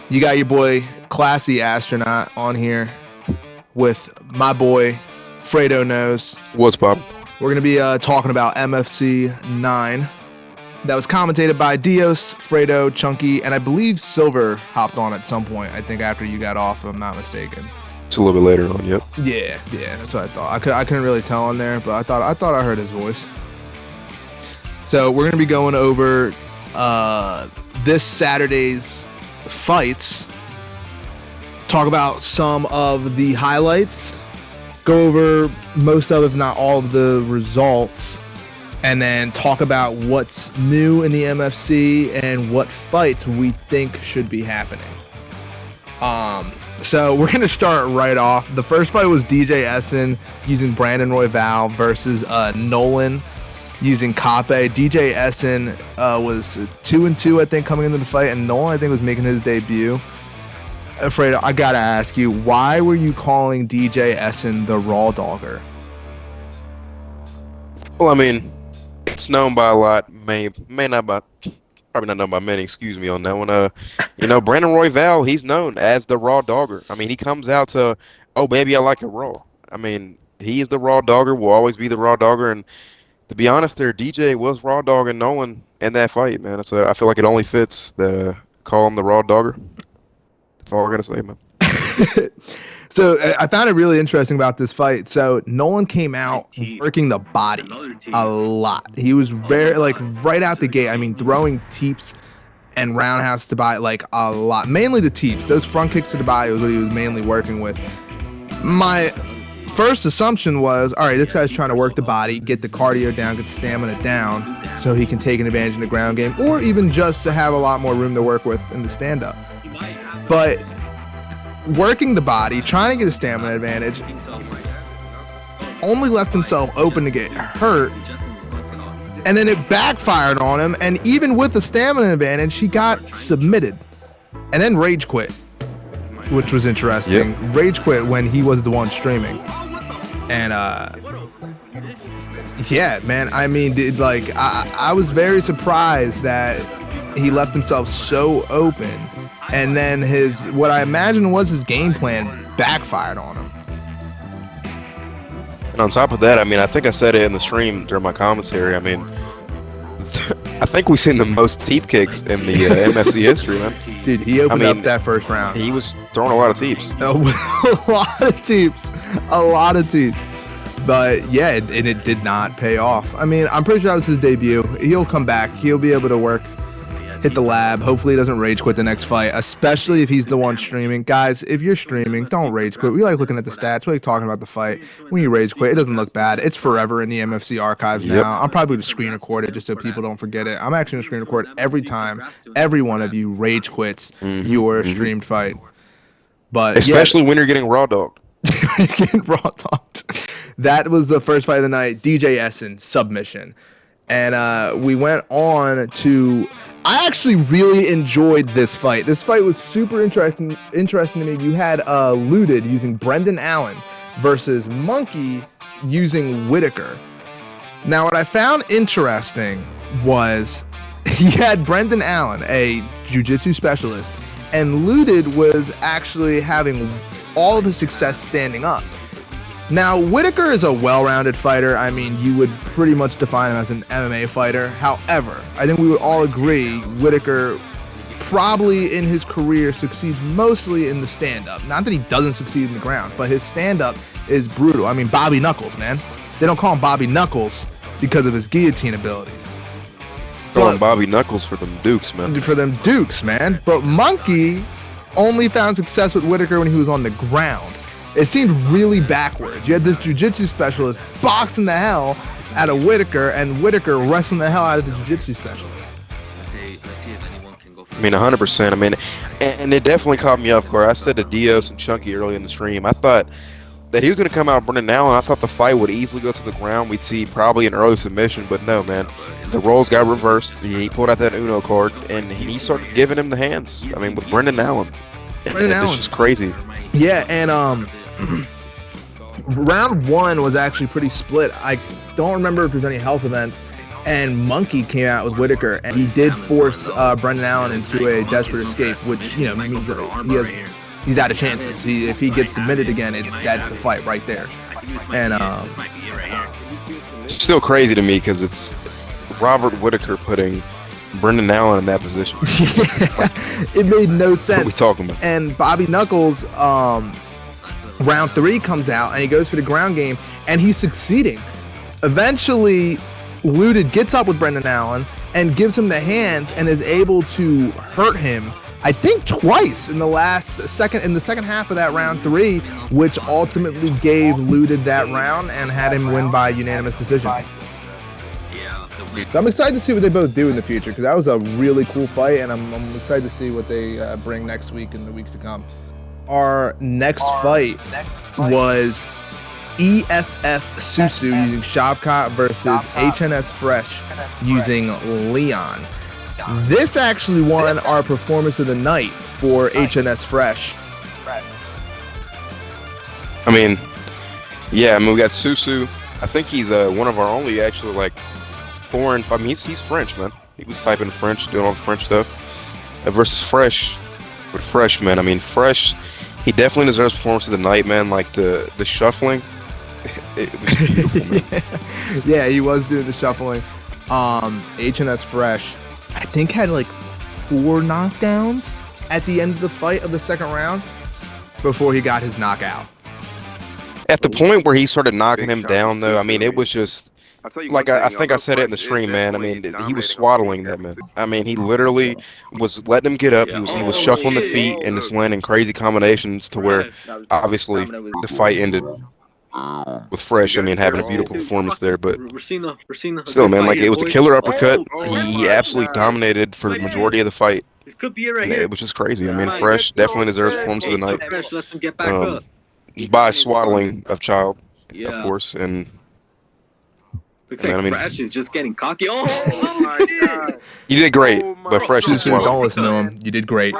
You got your boy Classy Astronaut on here with my boy Fredo Knows. What's poppin'? We're going to be talking about MFC 9. That was commentated by Dios, Fredo, Chunky, and I believe Silver hopped on at some point. I think after you got off, if I'm not mistaken. It's a little bit later on, yep. Yeah, that's what I thought. I couldn't really tell on there, but I thought I heard his voice. So we're going to be going over this Saturday's fights, talk about some of the highlights, go over most of, if not all of the results, and then talk about what's new in the MFC and what fights we think should be happening. So we're going to start right off. The first fight was DJ Essen using Brandon Royval versus Nolan using Kape. DJ Essen was 2-2, I think, coming into the fight, and Nolan, I think, was making his debut. Fredo, I gotta ask you, why were you calling DJ Essen the Raw Dogger? Well, I mean, it's known by a lot, probably not known by many, excuse me on that one. Brandon Royval, he's known as the Raw Dogger. I mean, he comes out to, oh, baby, I like it raw. I mean, he is the Raw Dogger, will always be the Raw Dogger, and to be honest, there, DJ was Raw Dogging Nolan in that fight, man. So I feel like it only fits that call him the Raw Dogger. That's all I gotta say, man. So I found it really interesting about this fight. So Nolan came out working the body a lot. He was very, right out the gate. I mean, throwing teeps and roundhouse to body, a lot. Mainly the teeps. Those front kicks to the body was what he was mainly working with. My first assumption was, all right, this guy's trying to work the body, get the cardio down, get the stamina down, so he can take an advantage in the ground game, or even just to have a lot more room to work with in the stand-up. But working the body, trying to get a stamina advantage, only left himself open to get hurt, and then it backfired on him, and even with the stamina advantage, he got submitted, and then rage quit, which was interesting. Yep. Rage quit when he was the one streaming. And yeah, man, I mean, I was very surprised that he left himself so open, and then what I imagine was his game plan backfired on him. And on top of that, I mean, I think I said it in the stream during my commentary. I mean, I think we've seen the most teep kicks in the MFC history, man. Dude, he opened up that first round. He was throwing a lot of teeps. A lot of teeps. But yeah, and it did not pay off. I mean, I'm pretty sure that was his debut. He'll come back. He'll be able to work, hit the lab. Hopefully he doesn't rage quit the next fight, especially if he's the one streaming. Guys, if you're streaming, don't rage quit. We like looking at the stats. We like talking about the fight. When you rage quit, it doesn't look bad. It's forever in the MFC archives now. I'm probably going to screen record it just so people don't forget it. I'm actually going to screen record every time every one of you rage quits your streamed fight. But especially when you're getting raw dogged. Getting raw dogged. That was the first fight of the night. DJ Essen submission. And we went on to... I actually really enjoyed this fight. This fight was super interesting to me. You had Looted using Brendan Allen versus Monkey using Whitaker. Now, what I found interesting was he had Brendan Allen, a jiu-jitsu specialist, and Looted was actually having all of his success standing up. Now, Whitaker is a well-rounded fighter. I mean, you would pretty much define him as an MMA fighter. However, I think we would all agree Whitaker probably in his career succeeds mostly in the stand-up. Not that he doesn't succeed in the ground, but his stand-up is brutal. I mean, Bobby Knuckles, man. They don't call him Bobby Knuckles because of his guillotine abilities. Throwing Bobby Knuckles for them Dukes, man. For them Dukes, man. But Monkey only found success with Whitaker when he was on the ground. It seemed really backwards. You had this jiu-jitsu specialist boxing the hell out of Whitaker, and Whitaker wrestling the hell out of the jiu-jitsu specialist. I mean, 100%. I mean, and it definitely caught me off guard. I said to Dios and Chunky early in the stream, I thought that he was going to come out Brendan Allen. I thought the fight would easily go to the ground. We'd see probably an early submission, but no, man. The roles got reversed. He pulled out that Uno card, and he started giving him the hands. I mean, with Brendan Allen. It's just crazy. Yeah, and round one was actually pretty split. I don't remember if there's any health events. and Monkey came out with Whitaker, and he did force Brendan Allen into a desperate escape, which means that he's out of chances. If he gets submitted again, that's the fight right there. And it's still crazy to me because it's Robert Whitaker putting Brendan Allen in that position. It made no sense. What are we talking about? And Bobby Knuckles, round 3 comes out, and he goes for the ground game, and he's succeeding. Eventually, Looted gets up with Brendan Allen and gives him the hands and is able to hurt him, I think twice in the second half of that round 3, which ultimately gave Looted that round and had him win by unanimous decision. So I'm excited to see what they both do in the future, because that was a really cool fight, and I'm excited to see what they bring next week and the weeks to come. Our next fight was EFF Susu using Shavkat versus HNS Fresh using Leon. This actually won our performance of the night for HNS Fresh. I mean, yeah, we got Susu. I think he's one of our only actually foreign. I mean, he's French, man. He was typing French, doing all the French stuff. Versus Fresh, with Fresh, man. I mean, Fresh, he definitely deserves performance of the night, man. Like the shuffling, it was beautiful, man. Yeah, he was doing the shuffling. HNS Fresh, I think, had 4 knockdowns at the end of the fight of the second round before he got his knockout. At the point where he started knocking him down, though, I mean, it was just like I think I said it in the stream, man. I mean, he was swaddling that man. I mean, he literally was letting him get up. He was shuffling the feet and just landing crazy combinations to where obviously the fight ended with Fresh. I mean, having a beautiful performance there, but still, man, it was a killer uppercut. He absolutely dominated for the majority of the fight. And it was just crazy. I mean, Fresh definitely deserves performance of the night. By swaddling of Child, of course, and looks like Fresh is just getting cocky. Oh my God. You did great, but Fresh is Susu, don't listen to him. You did great,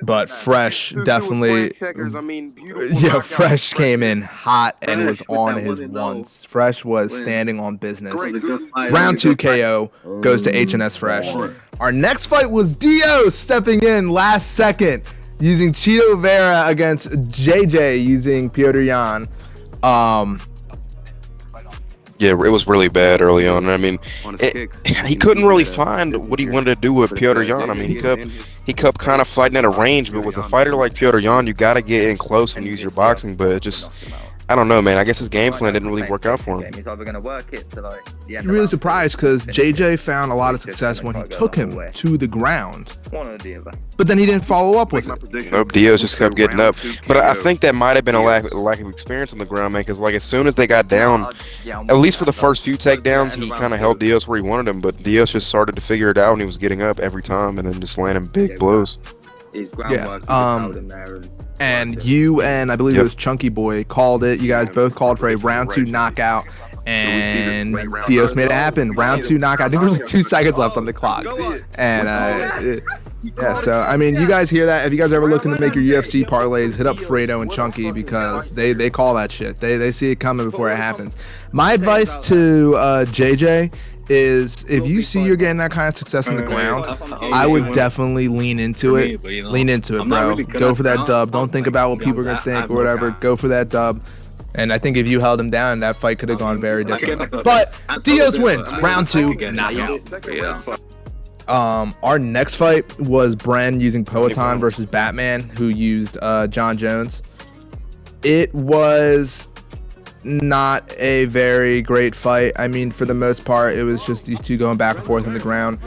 but Fresh definitely. Yeah, Fresh came in hot and was on his ones. Fresh was standing on business. Round 2 KO goes to HNS Fresh. Our next fight was Dio stepping in last second, using Cheeto Vera against JJ using Piotr Jan. Yeah, it was really bad early on. I mean, he couldn't really find what he wanted to do with Piotr Jan. I mean, he kept kind of fighting at a range, but with a fighter like Piotr Jan, you got to get in close and use your boxing. But it just, I don't know, man. I guess his game plan didn't really work out for him. I'm really surprised because JJ found a lot of success when he took him to the ground, but then he didn't follow up with it. Nope, Diaz just kept getting up. But I think that might have been a lack of experience on the ground, man, because as soon as they got down, at least for the first few takedowns, he kind of held Diaz where he wanted him, but Diaz just started to figure it out, and he was getting up every time and then just landing big blows. Yeah, and you and I believe it was Chunky Boy called it. You guys both called for a round 2 knockout, and Dios made it happen. Round 2 knockout. I think there was 2 seconds left on the clock. And yeah, so I mean, you guys hear that? If you guys are ever looking to make your UFC parlays, hit up Fredo and Chunky, because they call that shit. They see it coming before it happens. My advice to JJ is, if you see you're getting that kind of success on the ground, I would definitely lean into it. Lean into it, bro. Go for that dub. Don't think about what people are gonna think or whatever. Go for that dub. And I think if you held him down, that fight could have gone very differently. But Diaz wins. Round 2 knockout. Our next fight was Bren using Poetan versus Batman, who used John Jones. It was not a very great fight. I mean, for the most part, it was just these two going back and forth on the ground.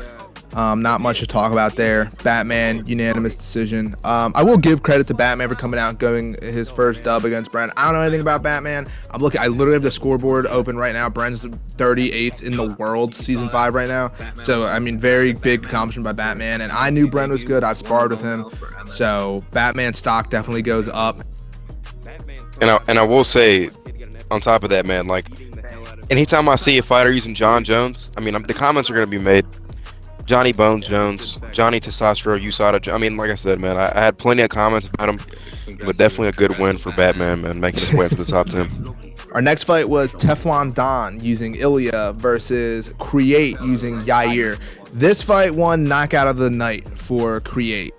Not much to talk about there. Batman, unanimous decision. I will give credit to Batman for coming out and going his first dub against Bren. I don't know anything about Batman. I literally have the scoreboard open right now. Bren's 38th in the world, season 5 right now. So, I mean, very big accomplishment by Batman. And I knew Bren was good. I've sparred with him. So, Batman's stock definitely goes up. And I will say, on top of that, man, anytime I see a fighter using John Jones, I mean, the comments are going to be made. Johnny Bones Jones, Johnny Testosterone, USADA. I mean, like I said, man, I had plenty of comments about him, but definitely a good win for Batman, man, making his way to the top 10. Our next fight was Teflon Don using Ilya versus Create using Yair. This fight won knockout of the night for Create.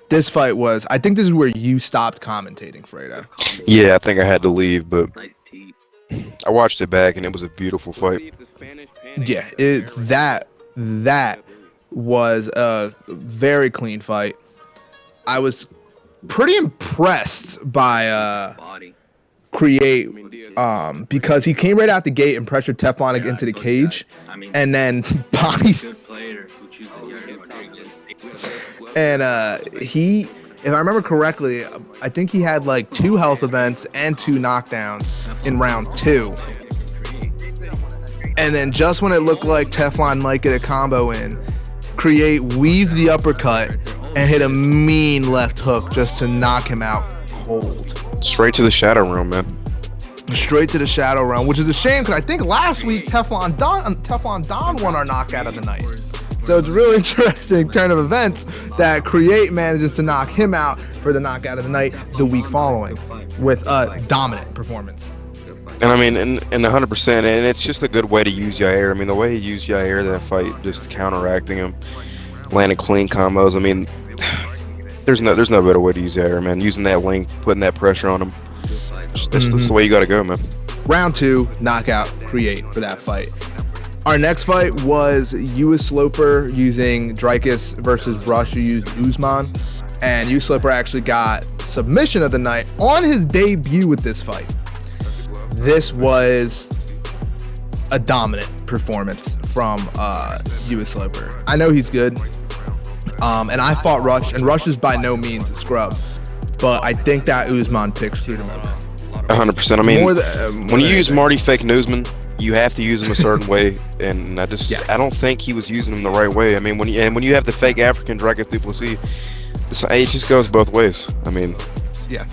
This fight was, I think this is where you stopped commentating, Fredo. Yeah, I think I had to leave, but I watched it back and it was a beautiful fight. Yeah, that was a very clean fight. I was pretty impressed by Create because he came right out the gate and pressured Teflon into the cage, and then bodies. And he, if I remember correctly, I think he had like 2 health events and 2 knockdowns in round 2. And then just when it looked like Teflon might get a combo in, Create weaved the uppercut and hit a mean left hook just to knock him out cold. Straight to the Shadow Realm, man. Straight to the Shadow Realm, which is a shame because I think last week Teflon Don won our knockout of the night. So it's a really interesting turn of events that Create manages to knock him out for the knockout of the night the week following with a dominant performance. And I mean, and 100%, and it's just a good way to use Yair. I mean, the way he used Yair that fight, just counteracting him, landing clean combos. I mean, there's no better way to use Yair, man. Using that length, putting that pressure on him. That's the way you got to go, man. Round 2, knockout, Create for that fight. Our next fight was US Sloper using Dreykus versus Rush, who used Usman. And US Sloper actually got submission of the night on his debut with this fight. This was a dominant performance from US Sloper. I know he's good. And I fought Rush, and Rush is by no means a scrub. But I think that Usman pick screwed him over. 100%. I mean, when you use Marty Fake Newsman, you have to use him a certain way, and I don't think he was using him the right way. I mean, when you have the fake African Dreykus Duplessis, it just goes both ways. I mean, yeah,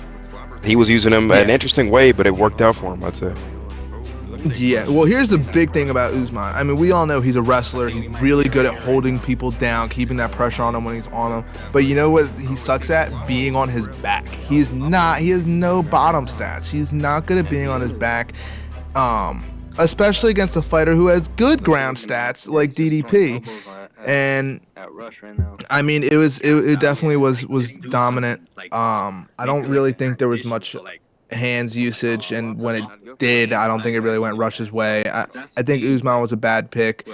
he was using him an interesting way, but it worked out for him, I'd say. Yeah, well, here's the big thing about Usman. I mean, we all know he's a wrestler. He's really good at holding people down, keeping that pressure on him when he's on them. But you know what he sucks at? Being on his back. He has no bottom stats. He's not good at being on his back. Especially against a fighter who has good ground stats like DDP. And I mean, it definitely was dominant. I don't really think there was much hands usage, and when it did, I don't think it really went Rush's way. I think Usman was a bad pick.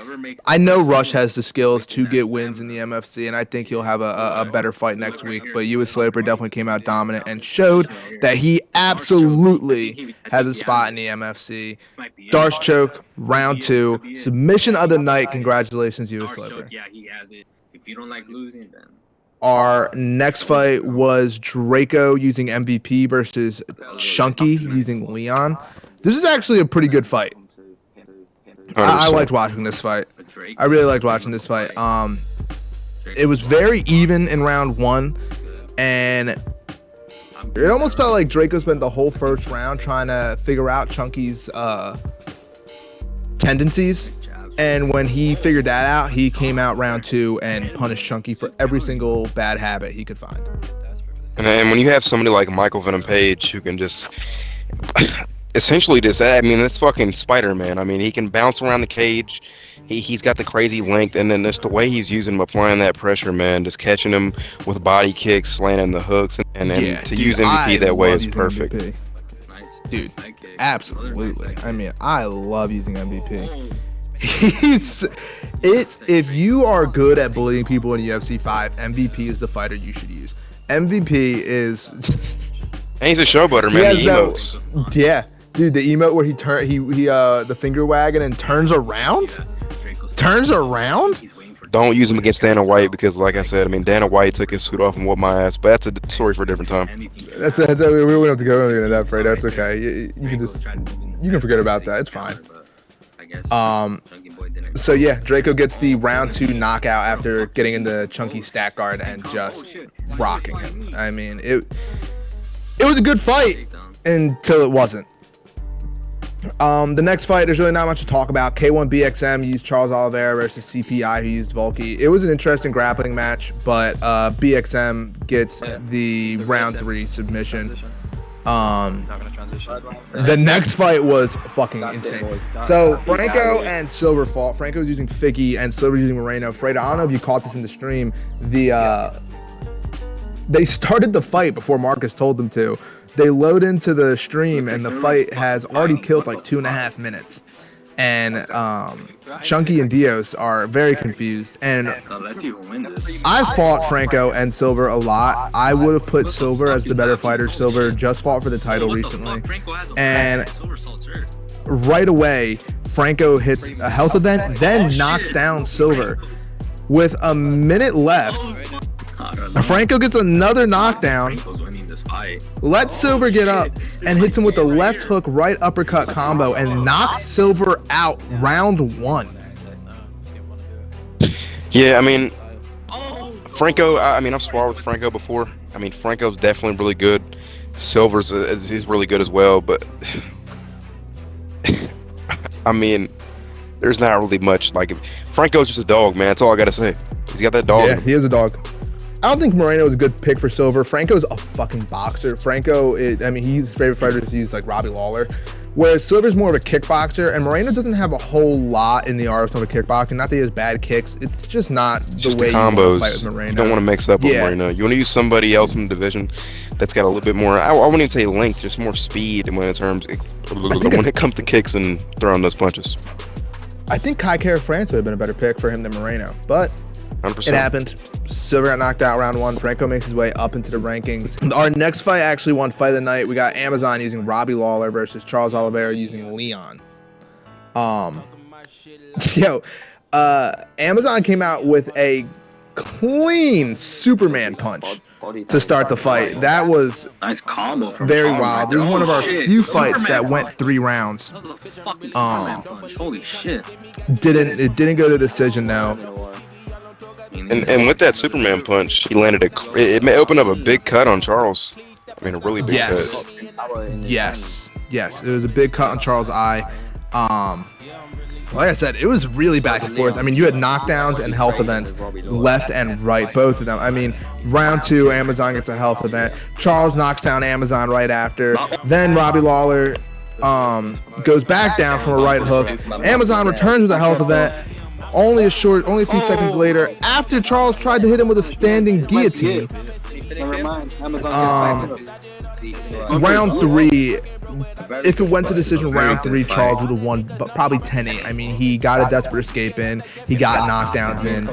I know Rush has the skills to get wins in the MFC, and I think he'll have a better fight next week. But US Sloper definitely came out dominant and showed that he absolutely has a spot in the MFC. Darce choke, round 2, submission of the night. Congratulations, US Sloper. Yeah, he has it. If you don't like losing, then. Our next fight was Draco using MVP versus Chunky using Leon. This is actually a pretty good fight. I liked watching this fight. I really liked watching this fight. It was very even in round 1, and it almost felt like Draco spent the whole first round trying to figure out Chunky's tendencies. And when he figured that out, he came out round 2 and punished Chunky for every single bad habit he could find. And when you have somebody like Michael Venom Page who can just essentially just, I mean, that's fucking Spider-Man. I mean, he can bounce around the cage. He's got the crazy length, and then just the way he's using him, applying that pressure, man, just catching him with body kicks, landing the hooks, and use MVP that way is perfect. MVP. Dude, absolutely. I mean, I love using MVP. If you are good at bullying people in UFC 5, MVP is the fighter you should use. MVP is and he's a showboater, man. He emotes. Yeah, dude, the emote where he the finger wagging and turns around. Don't use him against Dana White because, like I said, I mean, Dana White took his suit off and whooped my ass. But that's a story for a different time. We don't have to go into that, Fred. That's okay. You can forget about that. It's fine. So yeah, Draco gets the round 2 knockout after getting in the Chunky stack guard and just rocking him. I mean, it was a good fight until it wasn't. The next fight, there's really not much to talk about. K1BXM used Charles Oliveira versus CPI, who used Volky. It was an interesting grappling match, but BXM gets the round 3 submission. The next fight was fucking insane. So Franco and Silver fought. Franco was using Figgy and Silver using Moreno. Fredo, I don't know if you caught this in the stream. They started the fight before Marcus told them to. They load into the stream and the fight has already killed like 2.5 minutes. And Chunky and Dios are very confused. And I fought Franco and Silver a lot. I would have put Silver as the better fighter. Silver just fought for the title recently. And right away, Franco hits a health event, then knocks down Silver. With a minute left, Franco gets another knockdown, lets Silver get up, and hits him with a left hook right uppercut combo and knocks Silver out round 1. Yeah, I mean, Franco, I've sparred with Franco before. I mean, Franco's definitely really good. Silver's he's really good as well, but I mean, there's not really much. Like, Franco's just a dog, man. That's all I gotta say. He's got that dog. Yeah, he is a dog. I don't think Moreno is a good pick for Silver. Franco's a fucking boxer. Franco is, his favorite fighter to use like Robbie Lawler. Whereas Silver's more of a kickboxer, and Moreno doesn't have a whole lot in the arsenal of kickboxing. Not that he has bad kicks. It's just not the way the combos. You want to fight with Moreno. You don't want to mix up with Moreno. You want to use somebody else in the division that's got a little bit more, I wouldn't even say length, just more speed when it comes to kicks and throwing those punches. I think Kai Kara France would have been a better pick for him than Moreno, but 100%. It happened. Silver got knocked out round 1. Franco makes his way up into the rankings. Our next fight actually won fight of the night. We got Amazon using Robbie Lawler versus Charles Oliveira using Leon. Amazon came out with a clean Superman punch to start the fight. That was nice combo. Very wild. This is one of our few fights that went 3 rounds. Holy shit. It didn't go to decision though. And with that Superman punch, he landed it may open up a big cut on Charles. I mean, a really big cut. Yes. It was a big cut on Charles' eye. Like I said, it was really back and forth. I mean, you had knockdowns and health events left and right, both of them. I mean, round 2, Amazon gets a health event. Charles knocks down Amazon right after. Then Robbie Lawler goes back down from a right hook. Amazon returns with a health event. Only a few seconds later, after Charles tried to hit him with a standing guillotine. Round 3, if it went to decision, round 3, Charles would have won, but probably 10-8. I mean, he got a desperate escape in, he got knockdowns in.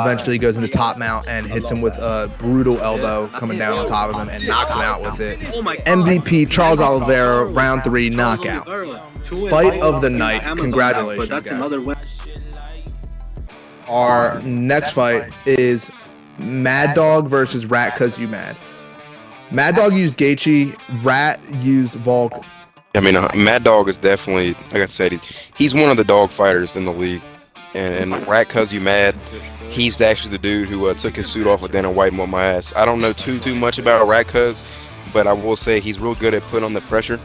Eventually, he goes into top mount and hits him with a brutal elbow coming down on top of him and knocks him out with it. MVP Charles Oliveira, round 3, knockout. Fight of the night. Congratulations, guys. Our next fight is Mad Dog versus Rat Cuz You Mad. Mad Dog used Gaethje, Rat used Volk. I mean, Mad Dog is definitely, like I said, he's one of the dog fighters in the league. And Rat Cuz You Mad, he's actually the dude who took his suit off with Dana White and whooped my ass. I don't know too much about Rat Cuz, but I will say he's real good at putting on the pressure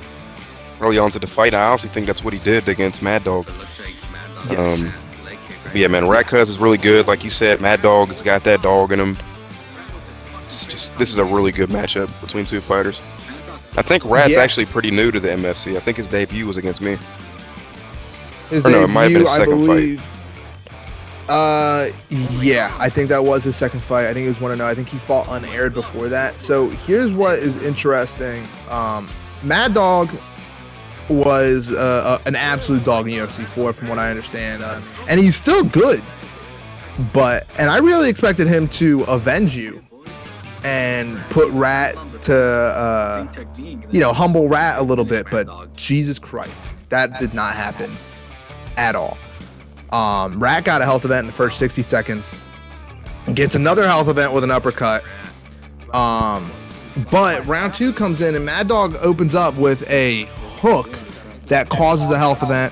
early on to the fight. I honestly think that's what he did against Mad Dog. Yes. Yeah, man, Rat Cuz is really good. Like you said, Mad Dog has got that dog in him. This is a really good matchup between 2 fighters. I think Rat's actually pretty new to the MFC. I think his debut was against me. It might have been his second fight. Yeah, I think that was his second fight. I think it was 1-0. I think he fought unaired before that. So here's what is interesting. Mad Dog was an absolute dog in UFC 4 from what I understand. And he's still good. And I really expected him to avenge you and put Rat to, humble Rat a little bit. But Jesus Christ, that did not happen at all. Rat got a health event in the first 60 seconds. Gets another health event with an uppercut. But round 2 comes in and Mad Dog opens up with a hook that causes a health event.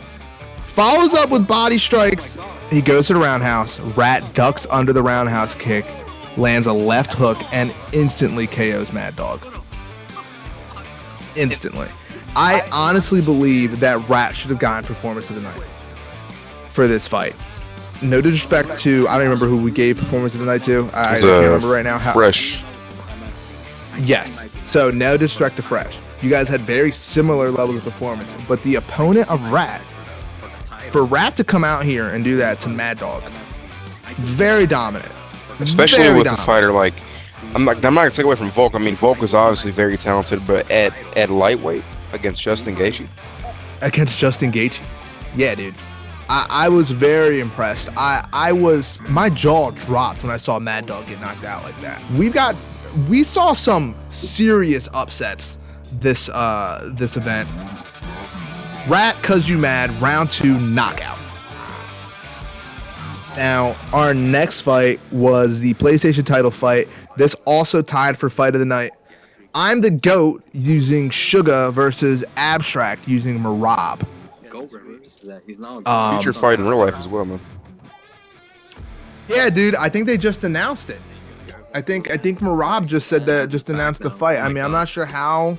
Follows up with body strikes. He goes to the roundhouse. Rat ducks under the roundhouse kick. Lands a left hook and instantly KOs Mad Dog. Instantly. I honestly believe that Rat should have gotten performance of the night for this fight. No disrespect to, I don't remember who we gave performance of the night to. I can't remember right now. Fresh. Yes. So no disrespect to Fresh. You guys had very similar levels of performance, but the opponent of Rat, for Rat to come out here and do that to Mad Dog, very dominant. Especially very with dominant. a fighter like, I'm not gonna take away from Volk. I mean, Volk is obviously very talented, but at lightweight against Justin Gaethje. Against Justin Gaethje. Yeah, dude. I was very impressed. My jaw dropped when I saw Mad Dog get knocked out like that. We saw some serious upsets this event. Rat, cause you mad, round 2 knockout. Now, our next fight was the PlayStation title fight. This also tied for fight of the night. I'm the GOAT using Suga versus Abstract using Marab. Future fight in real life as well, man. Yeah, dude, I think they just announced it. I think Marab just announced the fight. I mean, I'm not sure how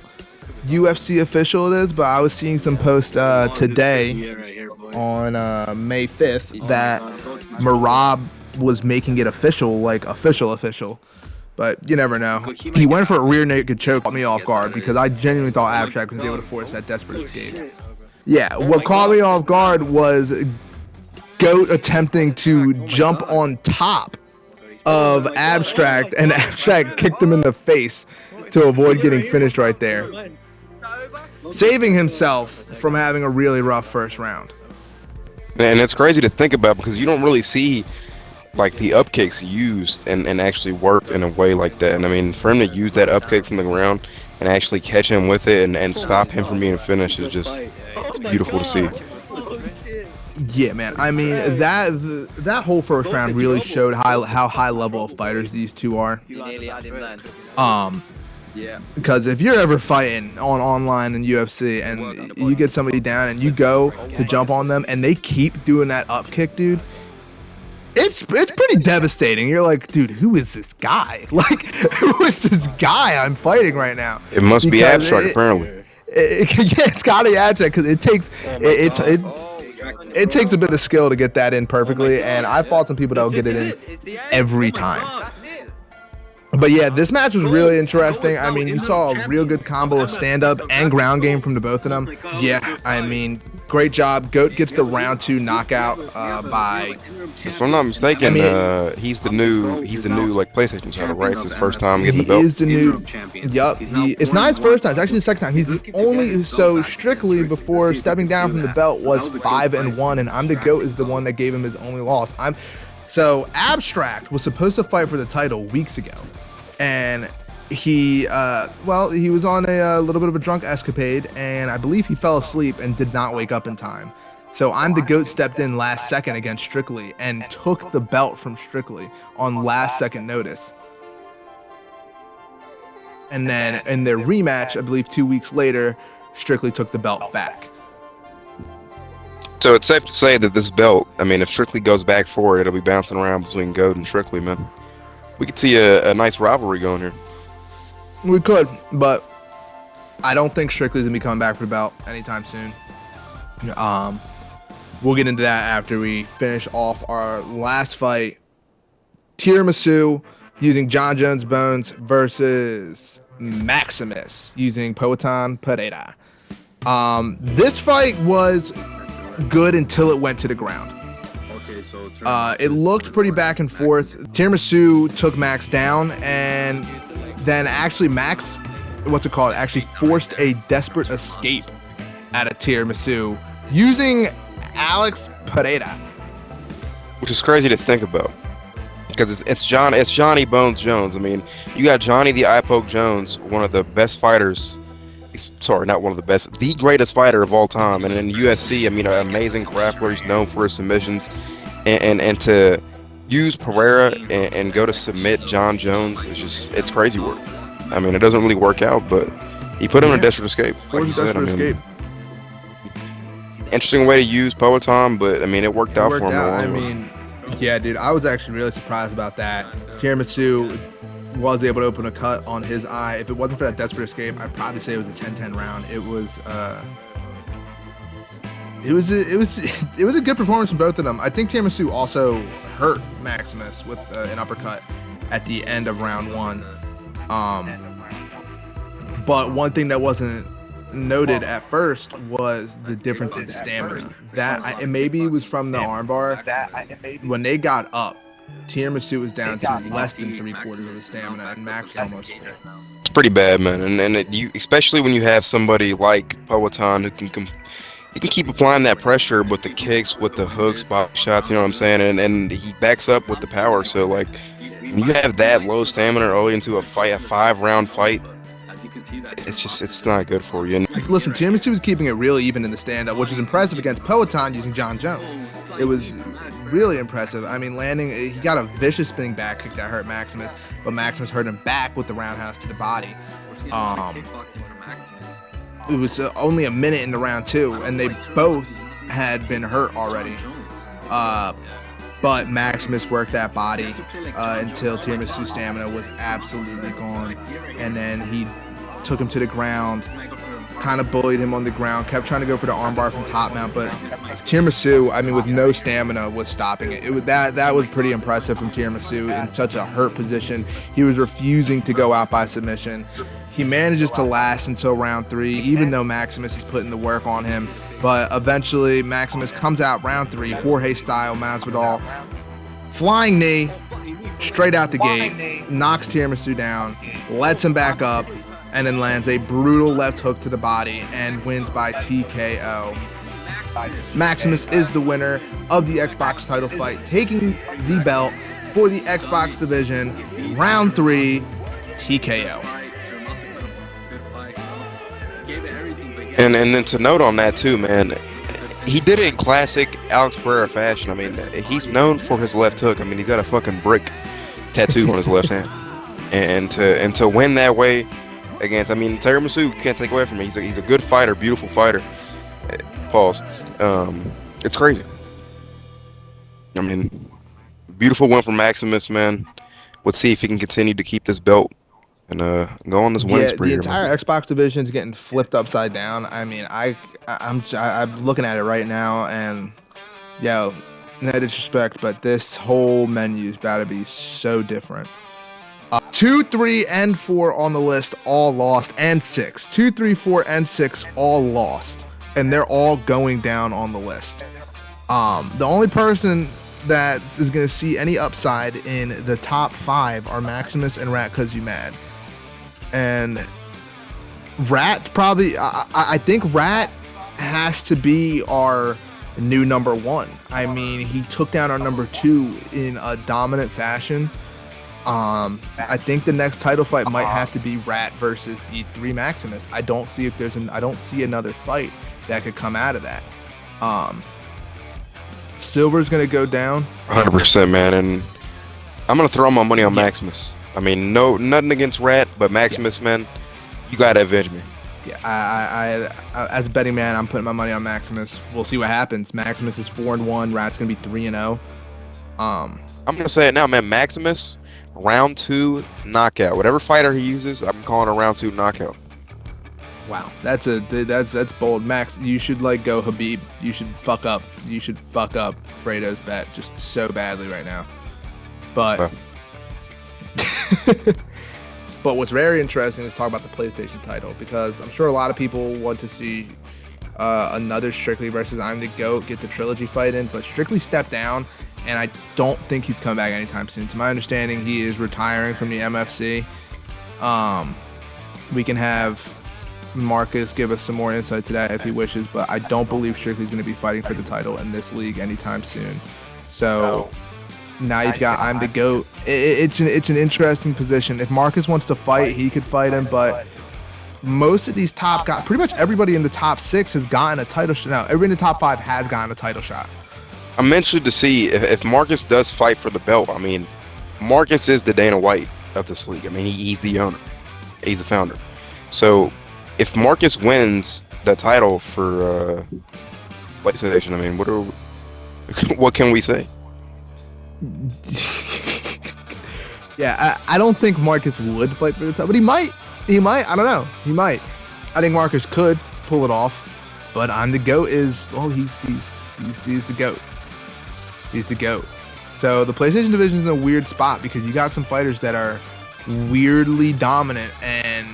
UFC official it is, but I was seeing some post today on May 5th that Marab was making it official, like official. But you never know. He went for a rear naked choke, caught me off guard because I genuinely thought Abstract was able to force that desperate escape. Yeah, what caught me off guard was GOAT attempting to jump on top of Abstract, and Abstract kicked him in the face to avoid getting finished right there, saving himself from having a really rough first round. And it's crazy to think about because you don't really see like the up kicks used and actually work in a way like that. And I mean, for him to use that up kick from the ground and actually catch him with it and stop him from being finished is just, it's beautiful to see. Yeah, man. I mean, that whole first round really showed how high level of fighters these two are. Because if you're ever fighting online in UFC and you get somebody down and you go to jump on them and they keep doing that up kick, dude, it's pretty devastating. You're like, dude, who is this guy? Like, who is this guy I'm fighting right now? It must be Abstract, apparently. Yeah, it's gotta be Abstract because it takes it takes a bit of skill to get that in perfectly, and I fought some people that will get it in every time. But yeah, this match was really interesting. I mean, you saw a real good combo of stand-up and ground game from the both of them. Yeah, I mean, great job. GOAT gets the round 2 knockout by. If I'm not mistaken, he's the new like PlayStation title, right? It's his first time getting the belt. He is the new. Yup. It's not his first time. It's actually the second time. He's the only. So strictly before stepping down from the belt was 5-1, and I'm the GOAT is the one that gave him his only loss. So Abstract was supposed to fight for the title weeks ago, and he was on a little bit of a drunk escapade, and I believe he fell asleep and did not wake up in time. So I'm the GOAT stepped in last second against Strictly and took the belt from Strictly on last second notice. And then in their rematch, I believe 2 weeks later, Strictly took the belt back. So it's safe to say that this belt, I mean, if Strictly goes back for it, it'll be bouncing around between GOAT and Strictly, man. We could see a nice rivalry going here. We could, but I don't think Strictly's gonna be coming back for the belt anytime soon. We'll get into that after we finish off our last fight. Tiramisu using John Jones Bones versus Maximus using Poatan Pereira. This fight was good until it went to the ground. It looked pretty back and forth. Tiramisu took Max down, and then actually Max, actually forced a desperate escape out of Tiramisu using Alex Pereira. Which is crazy to think about. Because it's Johnny Bones Jones. I mean, you got Johnny the Eye Poke Jones, one of the best fighters. Sorry, not one of the best, the greatest fighter of all time. And in UFC, I mean, an amazing grappler. He's known for his submissions. And to use Pereira and go to submit John Jones is just, it's crazy work. I mean, it doesn't really work out, but he put him in a desperate escape. Like you said, I mean, interesting way to use Poatan, but I mean, it worked out for him. I mean, yeah, dude, I was actually really surprised about that. Tiramisu was able to open a cut on his eye. If it wasn't for that desperate escape, I'd probably say it was a 10-10 round. It was a good performance from both of them. I think Tiramisu also hurt Maximus with an uppercut at the end of round 1. But one thing that wasn't noted at first was the difference in stamina. And maybe it was from the armbar. When they got up, Tiramisu was down to less than 3/4 of his stamina, and Max was almost full. It's pretty bad, man. And you, especially when you have somebody like Powhatan who he can keep applying that pressure with the kicks, with the hooks, spot shots. You know what I'm saying? And he backs up with the power. So like, when you have that low stamina early into a fight, a 5-round fight, it's not good for you. Listen, Tiramisu was keeping it real even in the stand-up, which is impressive against Powhatan using John Jones. It was really impressive. I mean, he got a vicious spinning back kick that hurt Maximus, but Maximus hurt him back with the roundhouse to the body. It was only a minute in the round 2, and they both had been hurt already. But Maximus worked that body until Tiramisu's stamina was absolutely gone, and then he took him to the ground, kind of bullied him on the ground, kept trying to go for the armbar from top mount, but Tiramisu, I mean, with no stamina, was stopping it. That was pretty impressive from Tiramisu in such a hurt position. He was refusing to go out by submission. He manages to last until round 3, even though Maximus is putting the work on him. But eventually, Maximus comes out round 3, Jorge style, Masvidal, flying knee, straight out the gate, knocks Tiramisu down, lets him back up, and then lands a brutal left hook to the body and wins by TKO. Maximus is the winner of the Xbox title fight, taking the belt for the Xbox division, round 3, TKO. And then to note on that too, man, he did it in classic Alex Pereira fashion. I mean, he's known for his left hook. I mean, he's got a fucking brick tattoo on his left hand, and to win that way against, I mean, Tiramisu can't take away from me. He's a good fighter, beautiful fighter. Pause. It's crazy. I mean, beautiful win from Maximus, man. Let's see if he can continue to keep this belt and go on this winning spree. The entire Xbox division is getting flipped upside down. I mean, I'm looking at it right now, and no disrespect, but this whole menu is about to be so different. 2, 3, and 4 on the list all lost, and 6. 2, 3, 4, and 6 all lost, and they're all going down on the list. The only person that is going to see any upside in the top 5 are Maximus and Rat Kazumad. And Rat's probably, I think Rat has to be our new number 1. I mean, he took down our number 2 in a dominant fashion. I think the next title fight might have to be Rat versus B3 Maximus. I don't see another fight that could come out of that. Silver's gonna go down 100%, man, and I'm gonna throw my money on Maximus. I mean, nothing against Rat, but Maximus, man, you gotta avenge me. Yeah, I as a betting man, I'm putting my money on Maximus. We'll see what happens. Maximus is 4-1. Rat's gonna be 3-0. I'm gonna say it now, man. Maximus, round 2 knockout. Whatever fighter he uses, I'm calling a round 2 knockout. Wow, that's bold. Max, you should go Habib. You should fuck up Fredo's bet just so badly right now. But but what's very interesting is talk about the PlayStation title, because I'm sure a lot of people want to see another Strictly versus I'm the GOAT get the trilogy fight in, but Strictly stepped down, and I don't think he's coming back anytime soon. To my understanding, he is retiring from the MFC. We can have Marcus give us some more insight to that if he wishes, but I don't believe Strictly's going to be fighting for the title in this league anytime soon. So now you've got I'm the GOAT. It's an interesting position. If Marcus wants to fight, he could fight him, but most of these top guys, pretty much everybody in the top 6 has gotten a title shot. Now, everybody in the top 5 has gotten a title shot. I'm interested to see if Marcus does fight for the belt. I mean, Marcus is the Dana White of this league. I mean, he's the owner. He's the founder. So if Marcus wins the title for PlayStation, I mean, what can we say? Yeah, I don't think Marcus would fight for the title, but he might. I don't know. He might. I think Marcus could pull it off, but I'm the GOAT is, well, he's the GOAT. He's the GOAT. So the PlayStation division is in a weird spot because you got some fighters that are weirdly dominant, and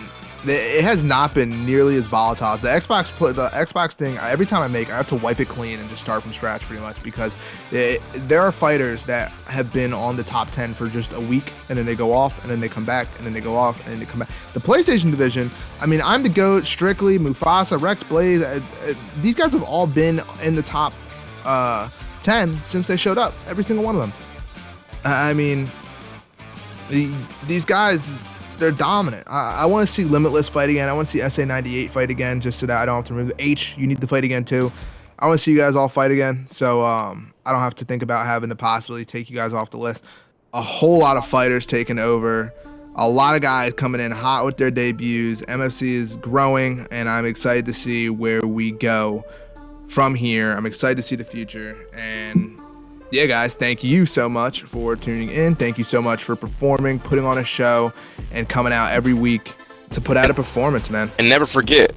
it has not been nearly as volatile. The Xbox thing, every time I have to wipe it clean and just start from scratch pretty much, because there are fighters that have been on the top 10 for just a week, and then they go off, and then they come back, and then they go off, and then they come back. The PlayStation division, I mean, I'm the GOAT, Strictly, Mufasa, Rex, Blaze, these guys have all been in the top 10 since they showed up, every single one of them. I mean, these guys, they're dominant. I want to see Limitless fight again. I want to see SA98 fight again, just so that I don't have to remember. H, you need to fight again too. I want to see you guys all fight again, so I don't have to think about having to possibly take you guys off the list. A whole lot of fighters taking over. A lot of guys coming in hot with their debuts. MFC is growing, and I'm excited to see where we go from here. I'm excited to see the future, and yeah, guys, thank you so much for tuning in. Thank you so much for performing, putting on a show, and coming out every week to put out a performance, man. And never forget,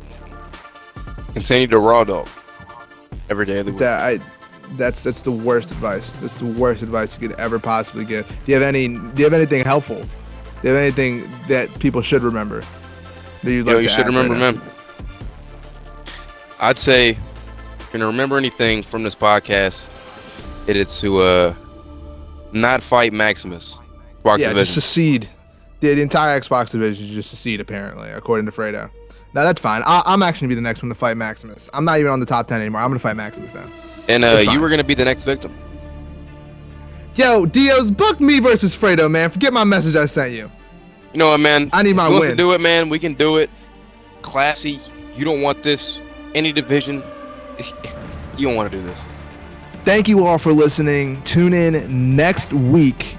continue to raw dog every day of the week. That's the worst advice. That's the worst advice you could ever possibly give. Do you have anything helpful? Do you have anything that people should remember? That you'd like to you should add remember, right man. I'd say, if you're gonna remember anything from this podcast, it is to not fight Maximus. Xbox yeah, division. just secede. The entire Xbox division is just secede, apparently, according to Fredo. No, that's fine. I'm actually going to be the next one to fight Maximus. I'm not even on the top 10 anymore. I'm going to fight Maximus now. And you were going to be the next victim. Yo, Dios, book me versus Fredo, man. Forget my message I sent you. You know what, man? I need my win. win. To do it, man. We can do it. Classy. You don't want this. Any division. You don't want to do this. Thank you all for listening. Tune in next week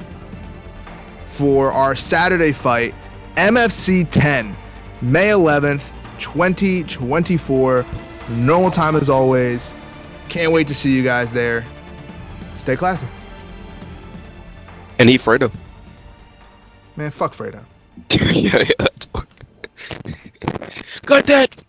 for our Saturday fight, MFC 10, May 11th, 2024. Normal time as always. Can't wait to see you guys there. Stay classy. And eat Fredo. Man, fuck Fredo. yeah. Got that.